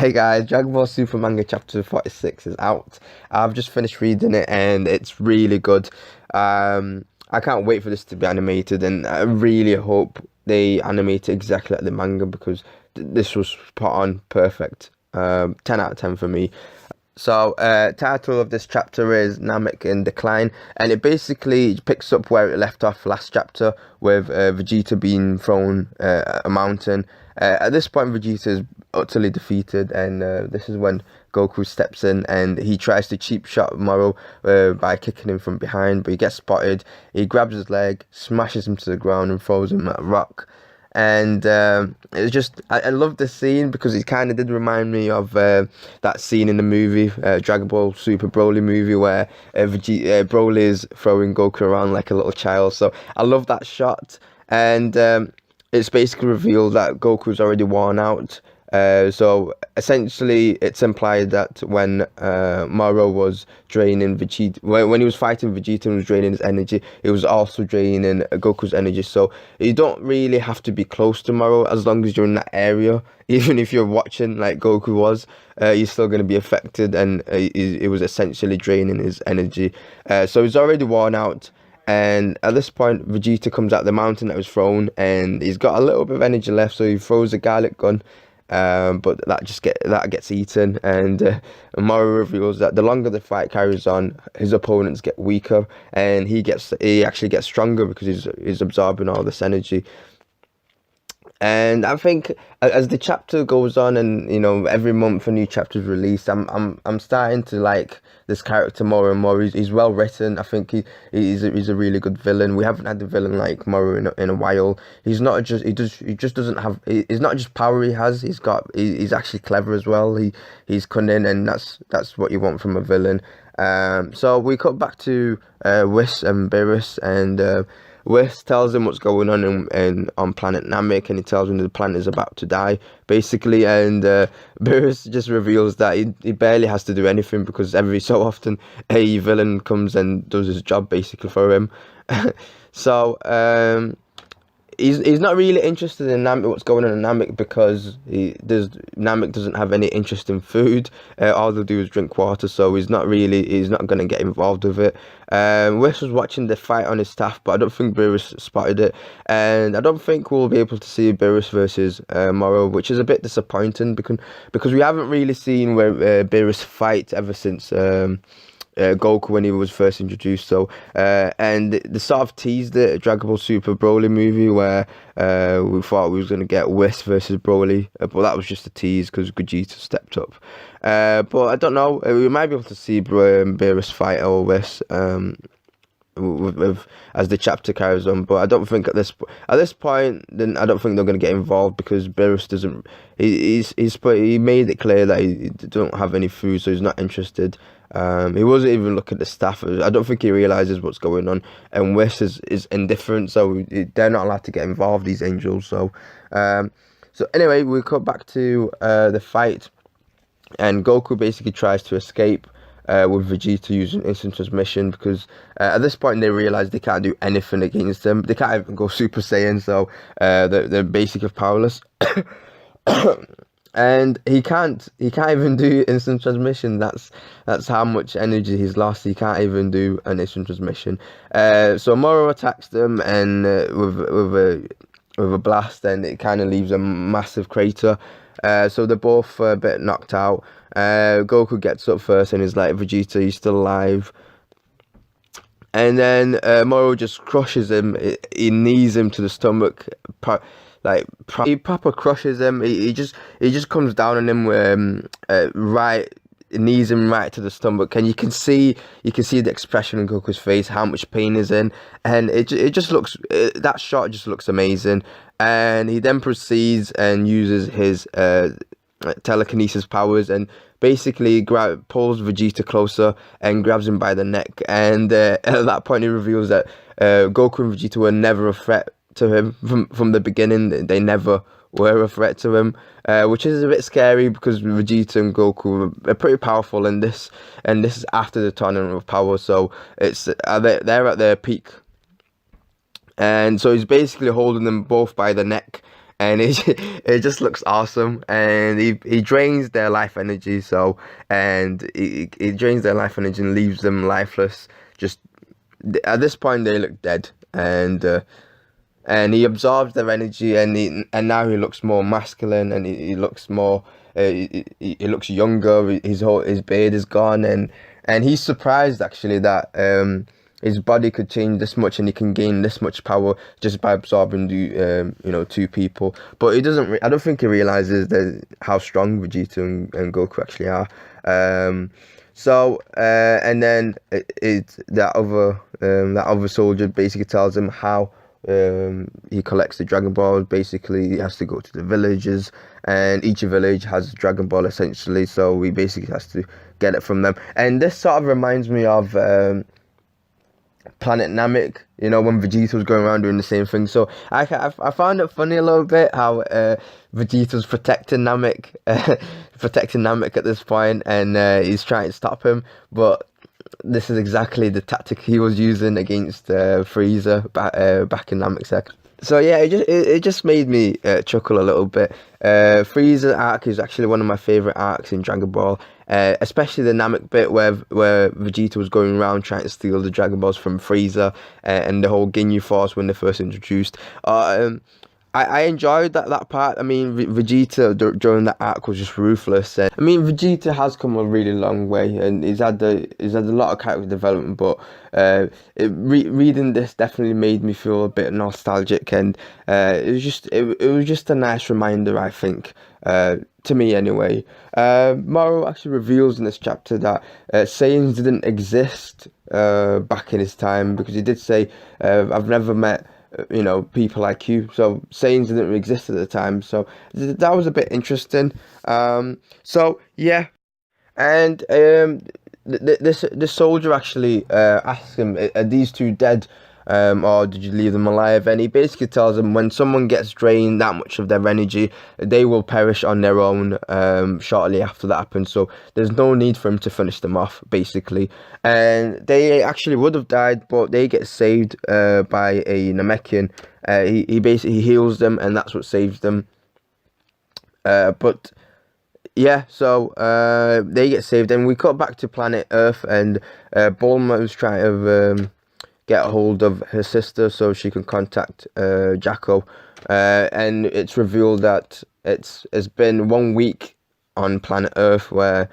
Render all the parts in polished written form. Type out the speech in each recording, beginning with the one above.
Hey guys, Dragon Ball Super Manga Chapter 46 is out. I've just finished reading it and it's really good. I can't wait for this to be animated, and I really hope they animate it exactly like the manga because this was spot on, perfect. 10 out of 10 for me. So, title of this chapter is Namek in Decline, and it basically picks up where it left off last chapter with Vegeta being thrown a mountain. At this point, Vegeta is utterly defeated, and this is when Goku steps in and he tries to cheap shot Moro by kicking him from behind, but he gets spotted. He grabs his leg, smashes him to the ground, and throws him at a rock. And it's just I love this scene because it kind of did remind me of that scene in the movie Dragon Ball Super Broly movie where Broly is throwing Goku around like a little child. So I love that shot, and it's basically revealed that Goku's already worn out. So essentially, it's implied that when Moro was draining Vegeta, when he was fighting Vegeta and was draining his energy, he was also draining Goku's energy. So you don't really have to be close to Moro as long as you're in that area. Even if you're watching like Goku was, you're still going to be affected, and it was essentially draining his energy. So he's already worn out. And at this point, Vegeta comes out the mountain that was thrown, and he's got a little bit of energy left, so he throws a garlic gun. But that gets eaten, and Moro reveals that the longer the fight carries on, his opponents get weaker, and he actually gets stronger because he's absorbing all this energy. And I think as the chapter goes on, and every month a new chapter is released, I'm starting to like this character more and more. He's well written. I think he's a really good villain. We haven't had a villain like Moro in a while. He's not just doesn't have. He's not just power he has. He's actually clever as well. He's cunning, and that's what you want from a villain. So we cut back to Whis and Beerus, and Whis tells him what's going on on planet Namek, and he tells him the planet is about to die, basically. And Beerus just reveals that he barely has to do anything because every so often a villain comes and does his job basically for him. So he's not really interested in Namek, what's going on in Namek, because Namek doesn't have any interest in food. All they'll do is drink water, so he's not going to get involved with it. Whis was watching the fight on his staff, but I don't think Beerus spotted it, and I don't think we'll be able to see Beerus versus Moro, which is a bit disappointing because we haven't really seen where Beerus fight ever since Goku when he was first introduced. So and they sort of teased it, Dragon Ball Super Broly movie, where we thought we was going to get Whis versus Broly, but that was just a tease because Gogeta stepped up. But I don't know, we might be able to see Beerus fight or Whis as the chapter carries on, but I don't think at this point then I don't think they're going to get involved because Beerus doesn't. He made it clear that he don't have any food, so he's not interested. He wasn't even looking at the staff. I don't think he realizes what's going on, and Whis is indifferent, so they're not allowed to get involved, these angels. So anyway, we cut back to the fight, and Goku basically tries to escape with Vegeta using instant transmission, because at this point they realize they can't do anything against him. They can't even go Super Saiyan, so they're basically powerless. And he can't even do instant transmission. That's how much energy he's lost. He can't even do an instant transmission. So Moro attacks them, and with a blast, and it kind of leaves a massive crater. So they're both a bit knocked out. Goku gets up first and he's like, Vegeta, he's still alive. And then Moro just crushes him. He knees him to the stomach. He proper crushes him. He just comes down on him knees him right to the stomach, and you can see the expression in Goku's face, how much pain is in, and it just looks, that shot just looks amazing. And he then proceeds and uses his telekinesis powers and basically pulls Vegeta closer and grabs him by the neck. And at that point he reveals that Goku and Vegeta were never a threat to him from the beginning. They never were a threat to him, which is a bit scary because Vegeta and Goku are pretty powerful in this, and this is after the tournament of power, so they're at their peak. And so he's basically holding them both by the neck, and it just looks awesome. And he drains their life energy, and he drains their life energy and leaves them lifeless. Just at this point, they look dead, and he absorbs their energy, and now he looks more masculine, and he looks more he looks younger. His beard is gone, and he's surprised actually that his body could change this much, and he can gain this much power just by absorbing two people. But he doesn't. I don't think he realizes how strong Vegeta and Goku actually are. And then that other soldier basically tells him how he collects the Dragon Balls. Basically, he has to go to the villages, and each village has a Dragon Ball essentially. So he basically has to get it from them. And this sort of reminds me of Planet Namek, when Vegeta was going around doing the same thing. So I found it funny a little bit how Vegeta's protecting Namek, at this point, and he's trying to stop him. But this is exactly the tactic he was using against Frieza back in Namek's sec. So yeah, it just made me chuckle a little bit. Frieza arc is actually one of my favorite arcs in Dragon Ball, especially the Namek bit where Vegeta was going around trying to steal the Dragon Balls from Frieza, and the whole Ginyu Force when they first introduced. I enjoyed that part. I mean, Vegeta during that arc was just ruthless. I mean, Vegeta has come a really long way, and he's had a lot of character development. But reading this definitely made me feel a bit nostalgic, and it was just a nice reminder, I think, to me anyway. Moro actually reveals in this chapter that Saiyans didn't exist back in his time, because he did say, "I've never met people like you." So Saiyans didn't exist at the time, so that was a bit interesting. So yeah, and this soldier actually asks him, "Are these two dead, or did you leave them alive?" And he basically tells him when someone gets drained that much of their energy, they will perish on their own shortly after that happens. So there's no need for him to finish them off, basically. And they actually would have died, but they get saved by a Namekian. He basically heals them, and that's what saves them. But yeah, so they get saved, and we cut back to planet Earth, and Bulma was trying to get a hold of her sister so she can contact Jacko, and it's revealed that it's been 1 week on planet Earth where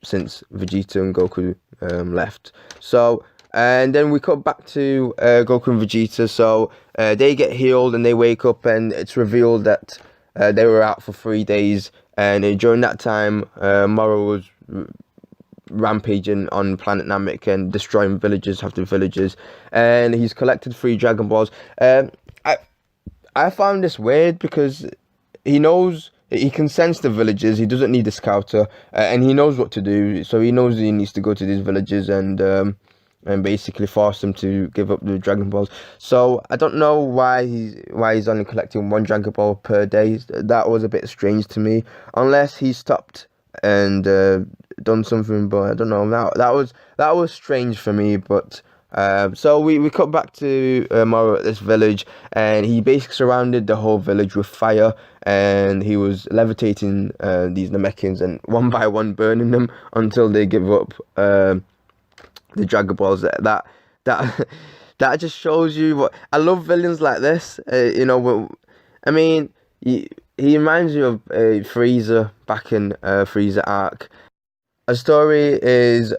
since Vegeta and Goku left. So and then we cut back to Goku and Vegeta. So they get healed and they wake up, and it's revealed that they were out for 3 days, and during that time Moro was rampaging on planet Namek and destroying villages after villages, and he's collected 3 Dragon Balls. I found this weird because he can sense the villages. He doesn't need a scouter, and he knows what to do. So he knows he needs to go to these villages and basically force them to give up the Dragon Balls. So I don't know why he's only collecting 1 Dragon Ball per day. That was a bit strange to me, unless he stopped and done something. But I don't know. That was strange for me. But so we cut back to Moro at this village, and he basically surrounded the whole village with fire, and he was levitating these Namekians and one by one burning them until they give up the Dragon Balls. That just shows you what I love. Villains like this, I mean, he reminds me of Frieza back in Frieza arc. A story is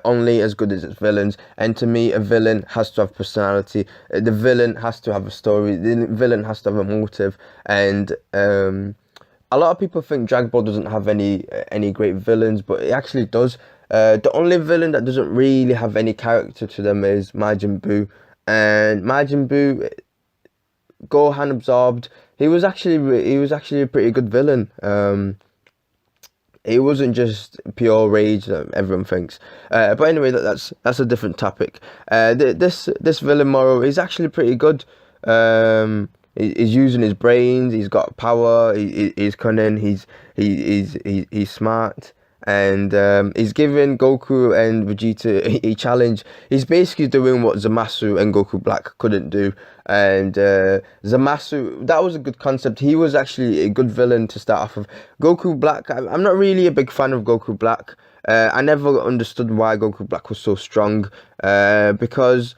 only as good as its villains, and to me, a villain has to have personality. The villain has to have a story. The villain has to have a motive. And a lot of people think Dragon Ball doesn't have any great villains, but it actually does. The only villain that doesn't really have any character to them is Majin Buu, and Majin Buu, Gohan absorbed. He was actually a pretty good villain. It wasn't just pure rage that everyone thinks. But anyway, that's a different topic. This villain Moro is actually pretty good. He's using his brains. He's got power. He's cunning. He's smart. and he's giving Goku and Vegeta a challenge. He's basically doing what Zamasu and Goku Black couldn't do. And Zamasu, that was a good concept. He was actually a good villain to start off with. Goku Black, I'm not really a big fan of Goku Black. I never understood why Goku Black was so strong, because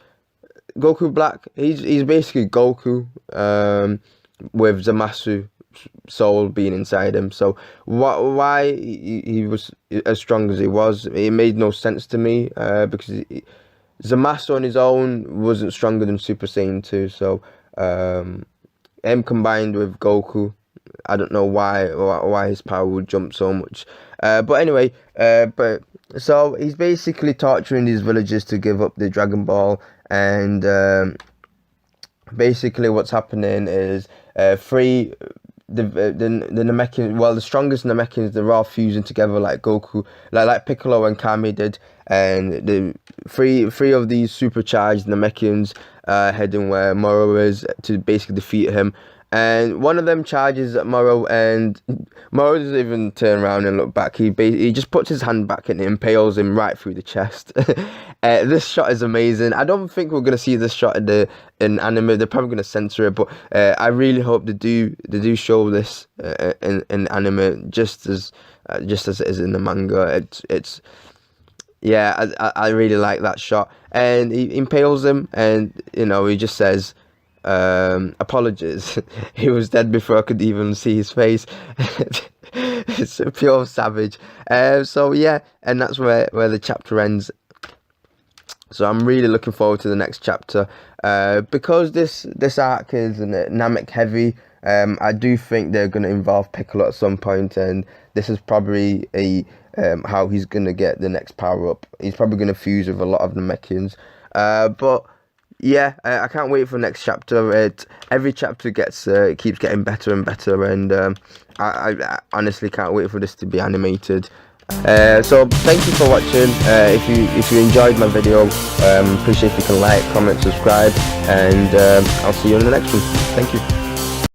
Goku Black, he's basically Goku, with Zamasu soul being inside him. So why he was as strong as he was, it made no sense to me, because Zamasu on his own wasn't stronger than Super Saiyan 2. So him combined with Goku, I don't know why his power would jump so much. But anyway, so he's basically torturing these villagers to give up the Dragon Ball, and basically what's happening is the Namekians, well, the strongest Namekians, they're all fusing together like Goku, like Piccolo and Kami did, and the three of these supercharged Namekians heading where Moro is to basically defeat him. And one of them charges at Moro, and Moro doesn't even turn around and look back. He just puts his hand back and impales him right through the chest. This shot is amazing. I don't think we're gonna see this shot in anime. They're probably gonna censor it, but I really hope they do show this in anime just as it is in the manga. It's yeah, I really like that shot. And he impales him, and he just says, apologies. He was dead before I could even see his face. It's a pure savage. So yeah, and that's where the chapter ends. So I'm really looking forward to the next chapter, because this arc is Namek heavy. I do think they're going to involve Piccolo at some point, and this is probably how he's going to get the next power up. He's probably going to fuse with a lot of Namekians, but yeah, I can't wait for the next chapter. Every chapter keeps getting better and better, and I honestly can't wait for this to be animated. So thank you for watching. If you enjoyed my video, appreciate if you can like, comment, subscribe, and I'll see you in the next one. Thank you.